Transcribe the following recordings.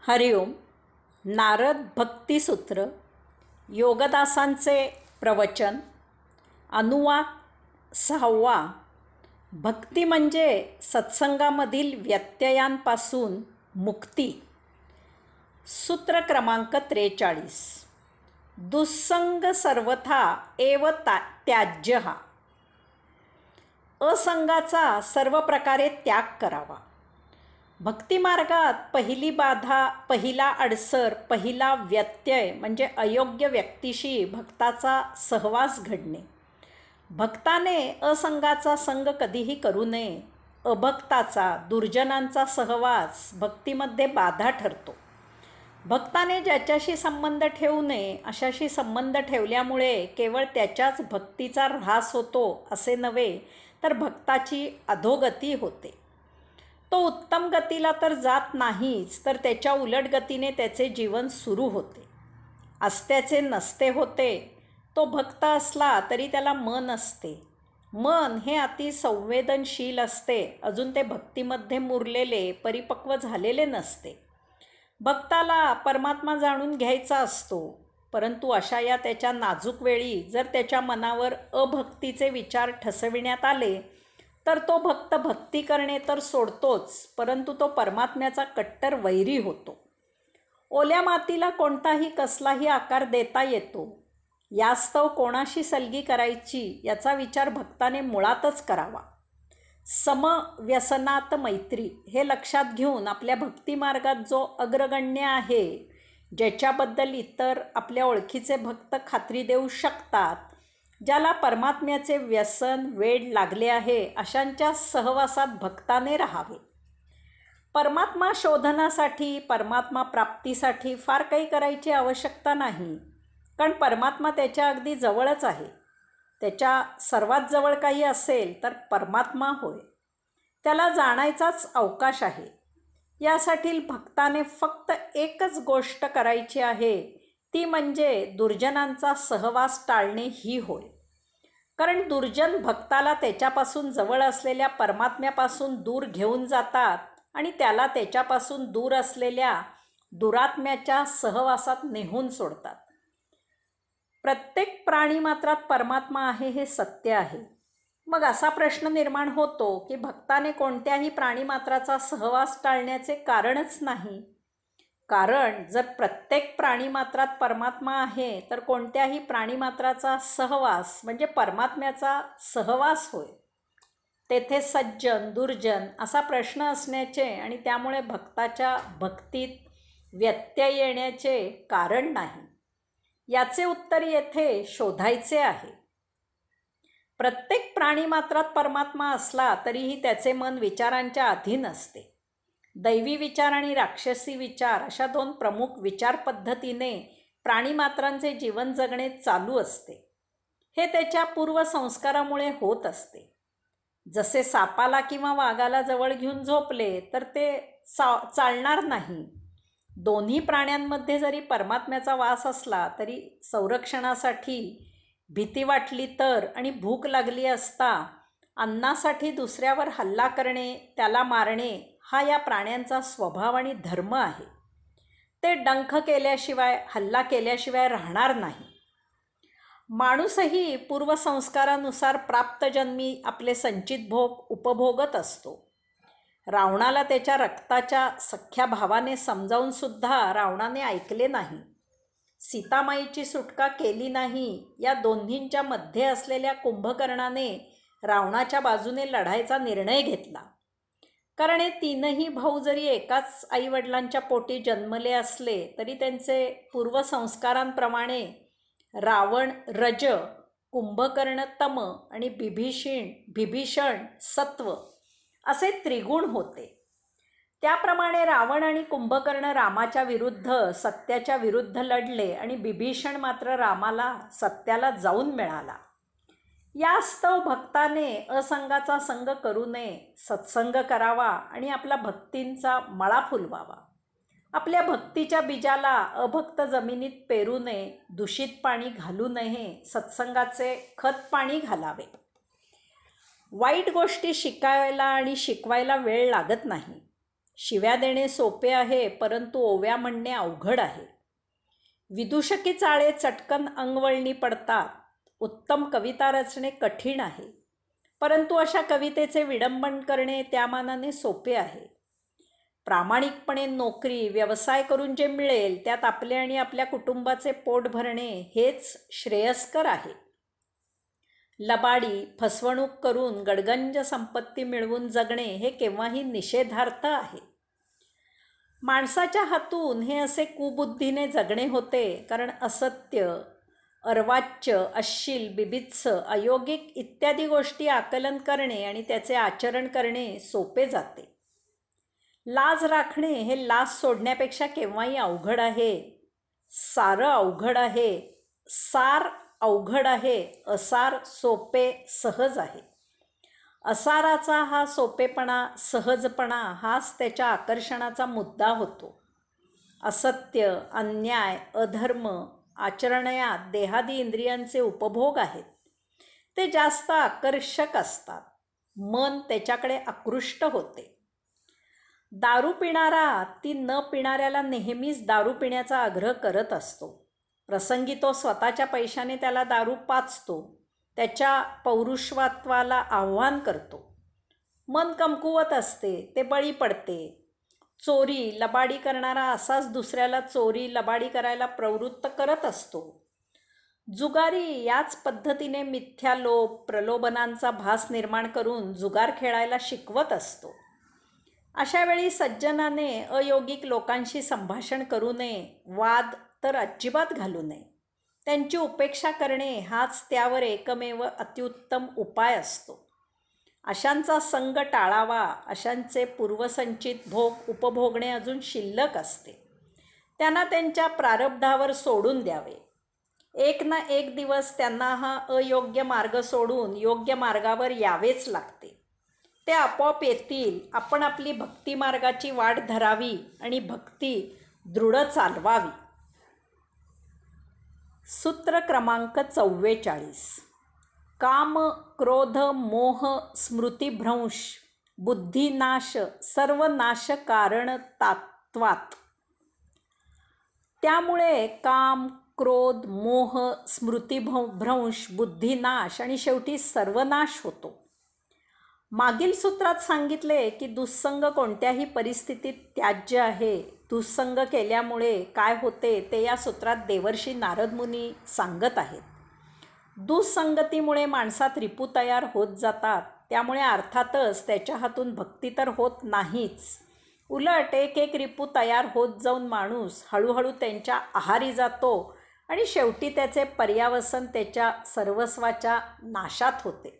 हरिओम. नारद भक्तिसूत्र योगदासांचे प्रवचन. अनुवाक 6. भक्ती म्हणजे सत्संगामधील व्यत्ययांपासून मुक्ती. सूत्र क्रमांक 43. दुस्संग सर्वथा एव त्याज्यः. असंगाचा सर्व प्रकारे त्याग करावा. भक्तिमार्गात पहिली बाधा, पहिला अडसर, पहिला व्यत्यय म्हणजे अयोग्य व्यक्तीशी भक्ताचा सहवास घडणे. भक्ताने असंगाचा संग कधीही करू नये. अभक्ताचा, दुर्जनांचा सहवास भक्तीमध्ये बाधा ठरतो. भक्ताने ज्याच्याशी संबंध ठेवू नये अशाशी संबंध ठेवल्यामुळे केवळ त्याच्याच भक्तीचा ऱ्हास होतो असे नव्हे, तर भक्ताची अधोगती होते. तो उत्तम गतीला तर जात नाहीच, तर त्याच्या उलट गतीने त्याचे जीवन सुरू होते. असत्याचे नसते होते. तो भक्त असला तरी त्याला मन असते. मन हे अति संवेदनशील असते. अजून ते भक्तीमध्ये मुरलेले, परिपक्व झालेले नसते. भक्ताला परमात्मा जाणून घ्यायचा असतो, परंतु अशा या त्याच्या नाजूक वेळी जर त्याच्या मनावर अभक्तीचे विचार ठसविण्यात आले तर तो भक्त भक्ती करणे तर सोडतोच, परंतु तो परमात्म्याचा कट्टर वैरी होतो. ओल्या मातीला कोणताही कसलाही आकार देता येतो. यास्तव कोणाशी सलगी करायची याचा विचार भक्ताने मुळातच करावा. समव्यसनात मैत्री हे लक्षात घेऊन आपल्या भक्तिमार्गात जो अग्रगण्य आहे, ज्याच्याबद्दल इतर आपल्या ओळखीचे भक्त खात्री देऊ शकतात, ज्याला परमात्म्याचे व्यसन वेड लागले आहे, अशांच्या सहवासात भक्ताने राहावे. परमात्मा शोधनासाठी, परमात्मा प्राप्तीसाठी फार काही करायची आवश्यकता नाही, कारण परमात्मा त्याच्या अगदी जवळच आहे. त्याच्या सर्वात जवळ काही असेल तर परमात्मा होय. त्याला जाणायचाच अवकाश आहे. यासाठी भक्ताने फक्त एकच गोष्ट करायची आहे, ती म्हणजे दुर्जनांचा सहवास टाळणे ही होय. कारण दुर्जन भक्ताला त्याच्यापासून जवळ असलेल्या परमात्म्यापासून दूर घेऊन जातात आणि त्याला त्याच्यापासून दूर असलेल्या दुरात्म्याच्या सहवासात नेहून सोडतात. प्रत्येक प्राणीमात्रात परमात्मा आहे हे सत्य आहे. मग असा प्रश्न निर्माण होतो की भक्ताने कोणत्याही प्राणीमात्राचा सहवास टाळण्याचे कारणच नाही. कारण जर प्रत्येक प्राणीमात्रात परमात्मा आहे तर कोणत्याही प्राणीमात्राचा सहवास म्हणजे परमात्म्याचा सहवास होय. तेथे सज्जन दुर्जन असा प्रश्न असण्याचे आणि त्यामुळे भक्ताच्या भक्तीत व्यत्यय येण्याचे कारण नाही. याचे उत्तर येथे शोधायचे आहे. प्रत्येक प्राणीमात्रात परमात्मा असला तरीही त्याचे मन विचारांच्या अधीन असते. दैवी विचार आणि राक्षसी विचार अशा दोन प्रमुख विचार पद्धतीने प्राणीमात्रांचे जीवन जगणे चालू असते. हे त्याच्या पूर्वसंस्कारामुळे होत असते. जसे सापाला किंवा वाघाला जवळ घेऊन झोपले तर ते चालणार नाही. दोन्ही प्राण्यांमध्ये जरी परमात्म्याचा वास असला तरी संरक्षणासाठी भीती वाटली तर आणि भूक लागली असता अन्नासाठी दुसऱ्यावर हल्ला करणे, त्याला मारणे हा या प्राण्यांचा स्वभाव आणि धर्म आहे. ते डंख केल्याशिवाय, हल्ला केल्याशिवाय राहणार नाही. माणूसही पूर्वसंस्कारानुसार प्राप्त जन्मी आपले संचित भोग उपभोगत असतो. रावणाला त्याच्या रक्ताच्या सख्या भावाने समजावून सुद्धा रावणाने ऐकले नाही. सीतामाईची सुटका केली नाही. या दोन्हींच्या मध्ये असलेल्या कुंभकर्णाने रावणाच्या बाजूने लढायचा निर्णय घेतला. कारण हे तीनही भाऊ जरी एकाच आईवडिलांच्या पोटी जन्मले असले तरी त्यांचे पूर्वसंस्कारांप्रमाणे रावण रज, कुंभकर्ण तम आणि बिभीषण सत्व असे त्रिगुण होते. त्याप्रमाणे रावण आणि कुंभकर्ण रामाच्या विरुद्ध, सत्याच्या विरुद्ध लढले आणि बिभीषण मात्र रामाला, सत्याला जाऊन मिळाला. यास्तव भक्ताने असंगाचा संग करू नये, सत्संग करावा आणि आपला भक्तींचा मळा फुलवावा. आपल्या भक्तीच्या बीजाला अभक्त जमिनीत पेरू नये, दूषित पाणी घालू नये, सत्संगाचे खत पाणी घालावे. वाईट गोष्टी शिकायला आणि शिकवायला वेळ लागत नाही. शिव्या देणे सोपे आहे, परंतु ओव्या म्हणणे अवघड आहे. विदूषकी चाळे चटकन अंगवळणी पडतात. उत्तम कविता रचणे कठीण आहे, परंतु अशा कवितेचे विडंबन करणे त्या मानाने सोपे आहे. प्रामाणिकपणे नोकरी व्यवसाय करून जे मिळेल त्यात आपले आणि आपल्या कुटुंबाचे पोट भरणे हेच श्रेयस्कर आहे. लबाडी फसवणूक करून गडगंज संपत्ती मिळवून जगणे हे केव्हाही निषेधार्थ आहे. माणसाच्या हातून हे असे कुबुद्धीने जगणे होते, कारण असत्य, अर्वाच्य, अश्लील, बिभत्स, अयोगिक इत्यादी गोष्टी आकलन करणे आणि त्याचे आचरण करणे सोपे जाते. लाज राखणे हे लाज सोडण्यापेक्षा केव्हाही अवघड आहे. सारं अवघड आहे, सार अवघड आहे, असार सोपे सहज आहे. असाराचा हा सोपेपणा, सहजपणा हाच त्याच्या आकर्षणाचा मुद्दा होतो. असत्य, अन्याय, अधर्म आचरण्यात देहादी इंद्रियांचे उपभोग आहेत. ते जास्त आकर्षक असतात. मन त्याच्याकडे आकृष्ट होते. दारू पिणारा ती न पिणाऱ्याला नेहमीच दारू पिण्याचा आग्रह करत असतो. प्रसंगी तो स्वतःच्या पैशाने त्याला दारू पाजतो, त्याच्या पौरुषत्वाला आव्हान करतो. मन कमकुवत असते, ते बळी पडते. चोरी लबाडी करणारा असाच दुसऱ्याला चोरी लबाडी करायला प्रवृत्त करत असतो. जुगारी याच पद्धतीने मिथ्या लोभ प्रलोभनांचा भास निर्माण करून जुगार खेळायला शिकवत असतो. अशावेळी सज्जनाने अयोगिक लोकांशी संभाषण करू नये, वाद तर अजिबात घालू नये. त्यांची उपेक्षा करणे हाच त्यावर एकमेव अत्युत्तम उपाय असतो. अशांचा संग टाळावा. अशांचे पूर्वसंचित भोग उपभोगणे अजून शिल्लक असते. त्यांना त्यांच्या प्रारब्धावर सोडून द्यावे. एक ना एक दिवस त्यांना हा अयोग्य मार्ग सोडून योग्य मार्गावर यावेच लागते. ते आपोआप येतील. आपण आपली भक्ती मार्गाची वाट धरावी आणि भक्ती दृढ चालवावी. सूत्र क्रमांक 44. काम क्रोध मोह स्मृतिभ्रंश बुद्धिनाश सर्वनाश कारण तात्वात. त्यामुळे काम क्रोध मोह स्मृतिभ्रंश बुद्धिनाश आणि शेवटी सर्वनाश होतो. मागील सूत्रात सांगितले की दुःसंग कोणत्याही परिस्थितीत त्याज्य आहे. दुःसंग केल्यामुळे काय होते ते या सूत्रात देवर्षी नारद मुनी सांगत आहेत. दुःसंगतीमुळे माणसात रिपू तयार होत जातात. त्यामुळे अर्थातच त्याच्या हातून भक्ती तर होत नाहीच. उलट एक एक रिपू तयार होत जाऊन माणूस हळूहळू त्यांच्या आहारी जातो आणि शेवटी त्याचे पर्यावसन त्याच्या सर्वस्वाच्या नाशात होते.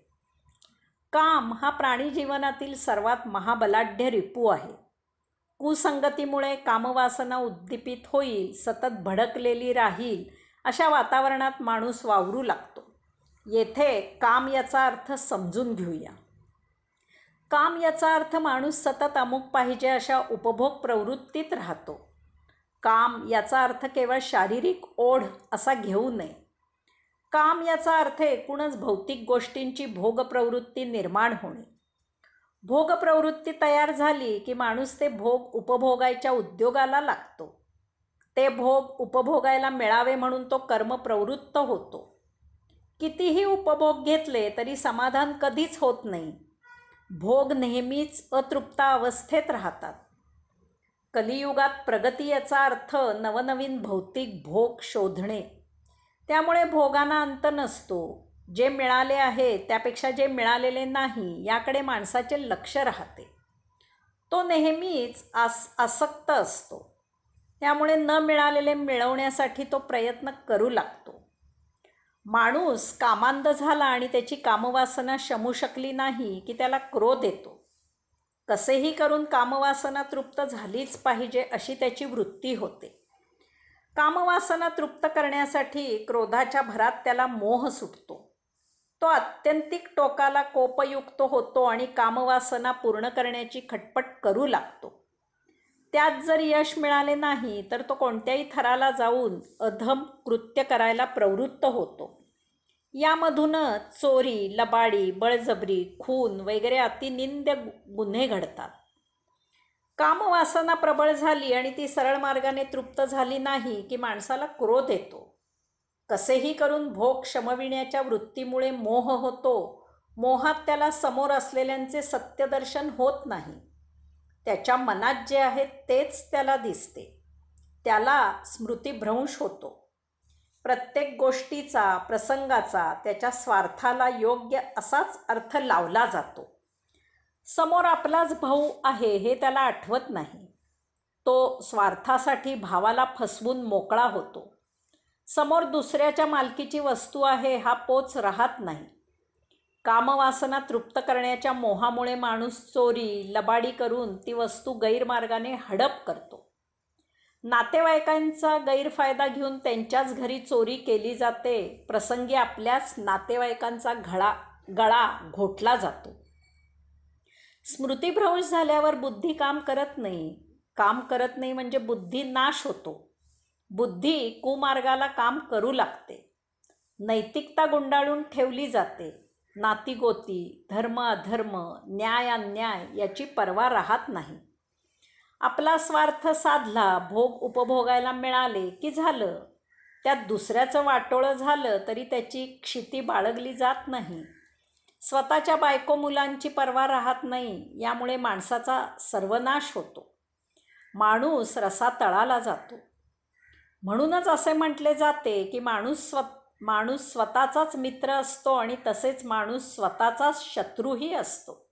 काम हा प्राणी जीवनातील सर्वात महाबलाढ्य रिपू आहे. कुसंगतीमुळे कामवासना उद्दीपित होईल, सतत भडकलेली राहील, अशा वातावरणात माणूस वावरू लागतो. येथे काम याचा अर्थ समजून घेऊया. काम याचा अर्थ माणूस सतत अमुक पाहिजे अशा उपभोग प्रवृत्तीत राहतो. काम याचा अर्थ केवळ शारीरिक ओढ असा घेऊ नये. काम याचा अर्थ एकूणच भौतिक गोष्टींची भोगप्रवृत्ती निर्माण होणे. भोगप्रवृत्ती तयार झाली की माणूस ते भोग उपभोगायच्या उद्योगाला लागतो. ते भोग उपभोगायला मिळावे म्हणून तो कर्मप्रवृत्त होतो. कितीही उपभोग घेतले तरी समाधान कधीच होत नाही. भोग नेहमीच अतृप्त अवस्थेत राहतात. कलियुगात प्रगती याचा अर्थ नवनवीन भौतिक भोग शोधणे. त्यामुळे भोगांना अंत नसतो. जे मिळाले आहे त्यापेक्षा जे मिळालेले नाही याकडे माणसाचे लक्ष राहते. तो नेहमीच आसक्त असतो. त्यामुळे न मिळालेले मिळवण्यासाठी तो प्रयत्न करू लागतो. माणूस कामांध झाला आणि त्याची कामवासना शमू शकली नाही की त्याला क्रोध येतो. कसेही करून कामवासना तृप्त झालीच पाहिजे अशी त्याची वृत्ती होते. कामवासना तृप्त करण्यासाठी क्रोधाच्या भरात त्याला मोह सुटतो. तो आत्यंतिक टोकाला कोपयुक्त होतो आणि कामवासना पूर्ण करण्याची खटपट करू लागतो. त्यात जर यश मिळाले नाही तर तो कोणत्याही थराला जाऊन अधम कृत्य करायला प्रवृत्त होतो. यामधूनच चोरी, लबाडी, बळजबरी, खून वगैरे अतिनिंद्य गुन्हे घडतात. कामवासना प्रबळ झाली आणि ती सरळ मार्गाने तृप्त झाली नाही की माणसाला क्रोध येतो. कसेही करून भोग शमविण्याच्या वृत्तीमुळे मोह होतो. मोहात त्याला समोर असलेल्यांचे सत्यदर्शन होत नाही. त्याच्या मनात जे आहे तेच त्याला दिसते. त्याला स्मृतिभ्रंश होतो. प्रत्येक गोष्टीचा, प्रसंगाचा त्याच्या स्वार्थाला योग्य असाच अर्थ लावला जातो. समोर आपलाच भाऊ आहे हे त्याला आठवत नाही. तो स्वार्थासाठी भावाला फसवून मोकळा होतो. समोर दुसऱ्याच्या मालकीची वस्तू आहे हा पोच राहत नाही. कामवासना तृप्त करण्याच्या मोहामुळे माणूस चोरी, लबाडी करून ती वस्तू गैरमार्गाने हडप करतो. नातेवाईकांचा गैरफायदा घेऊन त्यांच्याच घरी चोरी केली जाते. प्रसंगी आपल्याच नातेवाईकांचा गळा घोटला जातो. स्मृतिभ्रंश झाल्यावर बुद्धी काम करत नाही. काम करत नाही म्हणजे बुद्धी नाश होतो. बुद्धी कुमार्गाला काम करू लागते. नैतिकता गुंडाळून ठेवली जाते. नातीगोती, धर्म अधर्म, न्याय अन्याय याची पर्वा राहत नाही. आपला स्वार्थ साधला, भोग उपभोगायला मिळाले की झालं. त्यात दुसऱ्याचं वाटोळं झालं तरी त्याची क्षिती बाळगली जात नाही. स्वतःच्या बायको मुलांची पर्वा राहत नाही. यामुळे माणसाचा सर्वनाश होतो. माणूस रसातळाला जातो. म्हणूनच असे म्हटले जाते की माणूस स्वतःचाच मित्र असतो आणि तसेच माणूस स्वतःचाच शत्रूही असतो.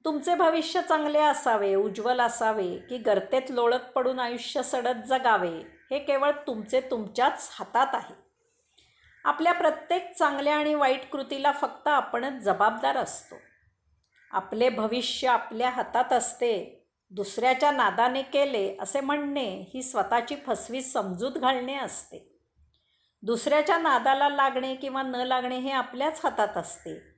तुमचे भविष्य चांगले असावे, उज्ज्वल असावे की गर्तेत लोळत पडून आयुष्य सडत जगावे हे केवळ तुमच्याच हातात आहे. आपल्या प्रत्येक चांगल्या आणि वाईट कृतीला फक्त आपणच जबाबदार असतो. आपले भविष्य आपल्या हातात असते. दुसऱ्याच्या नादाने केले असे म्हणणे ही स्वतःची फसवी समजूत घालणे असते. दुसऱ्याच्या नादाला लागणे किंवा न लागणे हे आपल्याच हातात असते.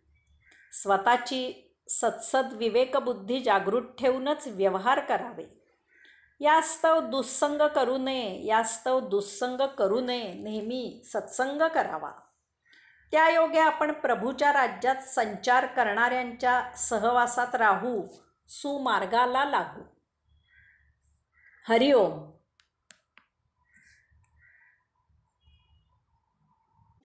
स्वतःची सत्सद विवेकबुद्धी जागृत ठेवूनच व्यवहार करावे. यास्तव दुस्संग करू नये. नेहमी सत्संग करावा. त्यायोगे आपण प्रभूच्या राज्यात संचार करणाऱ्यांच्या सहवासात राहू, सुमार्गाला लागू. हरिओम.